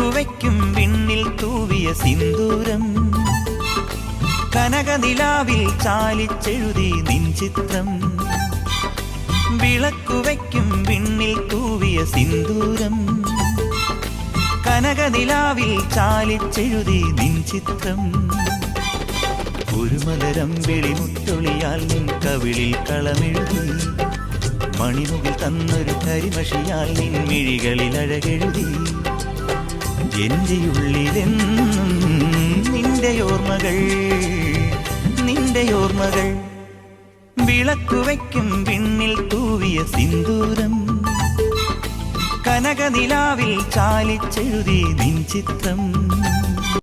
വിളക്കുവയ്ക്കും വിണ്ണിൽ തൂവിയ സിന്ദൂരം കനകനിലാവിൽ ചാലിച്ചെഴുതി നിൻ ചിത്രം വിളക്കുവയ്ക്കും വിണ്ണിൽ തൂവിയ സിന്ദൂരം കനകനിലാവിൽ ചാലിച്ചെഴുതി നിൻ ചിത്രം ഒരു മലരം വെളിമുത്തൊളിയാൽ നിൻ കവിളിൽ കളമെഴുതി മണിമുകിൽ തന്നൊരു കരിമഷിയാൽ നിൻ മിഴികളിൽ അഴകെഴുതി എന്റെയുള്ളിലെന്നും നിന്റെ ഓർമ്മകൾ വിളക്കുവയ്ക്കും വിണ്ണിൽ തൂവിയ സിന്ദൂരം കനകനിലാവിൽ ചാലിച്ചെഴുതി നിൻ ചിത്രം